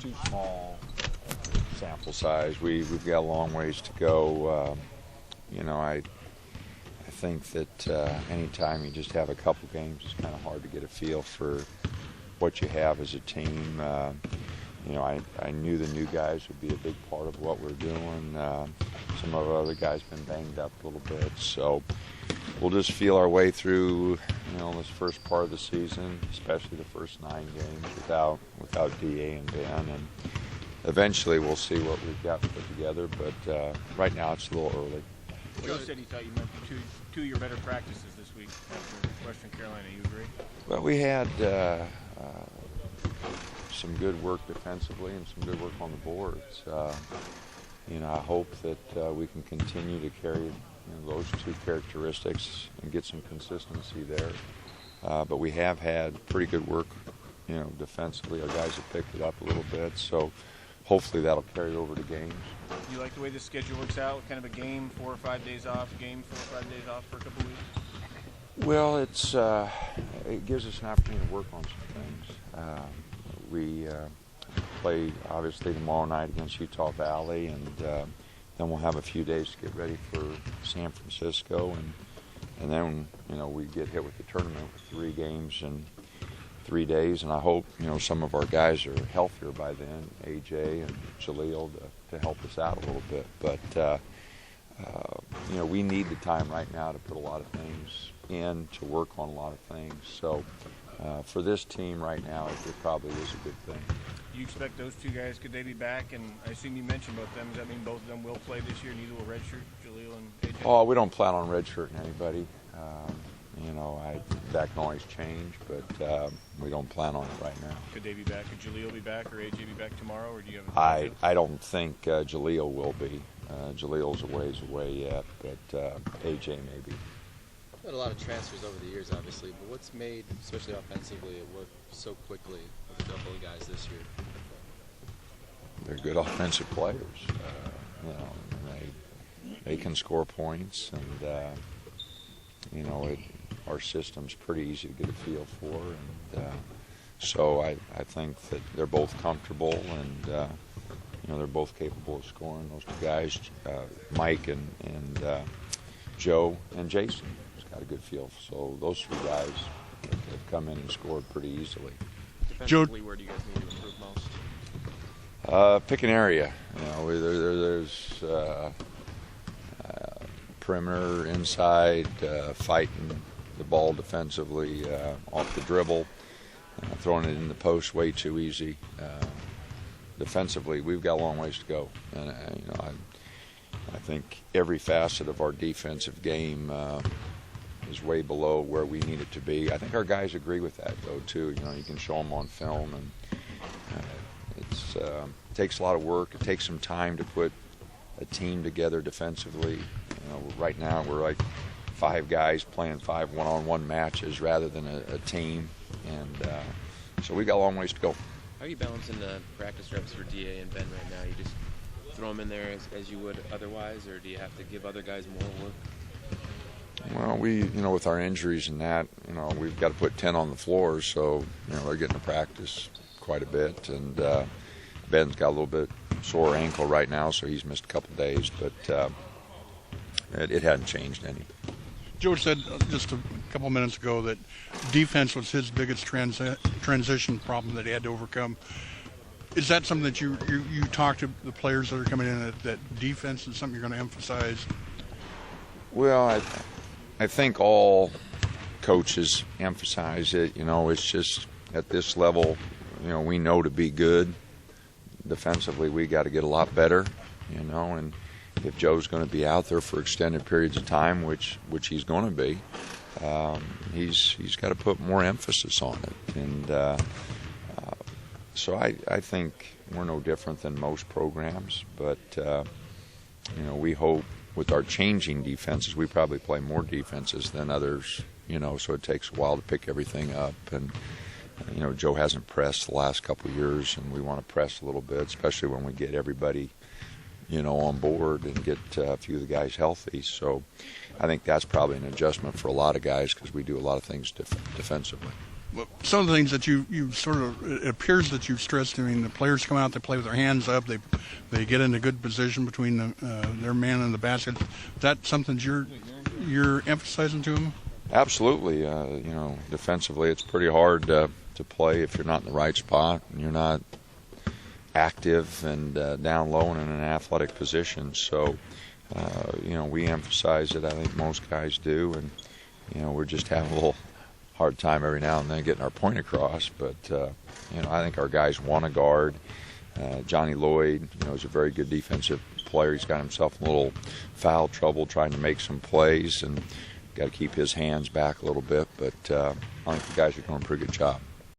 too small sample size. We've got a long ways to go. I think that anytime you just have a couple games, it's kind of hard to get a feel for what you have as a team. I knew the new guys would be a big part of what we're doing. Some of our other guys been banged up a little bit, so we'll just feel our way through, this first part of the season, especially the first 9 games without DA and Ben, and eventually we'll see what we've got put together. But right now it's a little early. Joe said he thought you meant two of your better practices this week after Western Carolina. You agree? Well, we had some good work defensively and some good work on the boards. I hope that we can continue to carry those 2 characteristics and get some consistency there. But we have had pretty good work, defensively. Our guys have picked it up a little bit, so hopefully that'll carry over to games. Do you like the way the schedule works out? Kind of a game, 4 or 5 days off, game, 4 or 5 days off for a couple of weeks? Well, it gives us an opportunity to work on some things. We play, obviously, tomorrow night against Utah Valley, and then we'll have a few days to get ready for San Francisco, and then we get hit with the tournament with 3 games in 3 days, and I hope some of our guys are healthier by then, AJ and Jaleel, to help us out a little bit. But we need the time right now to put a lot of things in, to work on a lot of things. So for this team right now, it probably is a good thing. Do you expect those 2 guys, could they be back? And I assume you mentioned both of them. Does that mean both of them will play this year? Neither will redshirt, Jaleel and AJ? Oh, we don't plan on redshirting anybody. That can always change, but we don't plan on it right now. Could they be back? Could Jaleel be back or AJ be back tomorrow? Or do you have I don't think Jaleel will be. Jaleel's a ways away yet, but AJ may be. We've had a lot of transfers over the years, obviously, but what's made, especially offensively, it work so quickly with a couple of guys this year? They're good offensive players. They can score points, and our system's pretty easy to get a feel for, and so I think that they're both comfortable, and they're both capable of scoring. Those 2 guys, Mike and Joe and Jason, has got a good feel. So those 3 guys have come in and scored pretty easily. Defensively, where do you guys need to improve most? Pick an area. There's perimeter, inside, fighting the ball defensively, off the dribble, throwing it in the post way too easy. Defensively, we've got a long ways to go, and I think every facet of our defensive game is way below where we need it to be. I think our guys agree with that, though, too. You can show them on film, and it takes a lot of work. It takes some time to put a team together defensively. Right now we're like 5 guys playing 5 one-on-one matches rather than a team, and so we got a long ways to go. How are you balancing the practice reps for DA and Ben right now? You just throw them in there as you would otherwise, or do you have to give other guys more work? Well, with our injuries and that, we've got to put 10 on the floor, so they're getting to practice quite a bit, and Ben's got a little bit sore ankle right now, so he's missed a couple of days, but it hadn't changed any. Joe said just a couple minutes ago that defense was his biggest transition problem that he had to overcome. Is that something that you talk to the players that are coming in, that defense is something you're going to emphasize? Well, I think all coaches emphasize it. It's just at this level, we know to be good defensively, we got to get a lot better, and if Joe's going to be out there for extended periods of time, which he's going to be, he's got to put more emphasis on it. And so I think we're no different than most programs, but we hope with our changing defenses, we probably play more defenses than others, so it takes a while to pick everything up. And Joe hasn't pressed the last couple of years, and we want to press a little bit, especially when we get everybody on board and get a few of the guys healthy. So I think that's probably an adjustment for a lot of guys, because we do a lot of things defensively. Some of the things that you sort of, it appears that you've stressed. I mean, the players come out, they play with their hands up, they get in a good position between their man and the basket. Is that something you're emphasizing to them? Absolutely. Defensively, it's pretty hard to play if you're not in the right spot and you're not active and down low and in an athletic position. So, we emphasize it. I think most guys do, and we're just having a little hard time every now and then getting our point across. But I think our guys want to guard. Johnny Lloyd, is a very good defensive player. He's got himself in a little foul trouble trying to make some plays, and got to keep his hands back a little bit. But I think the guys are doing a pretty good job.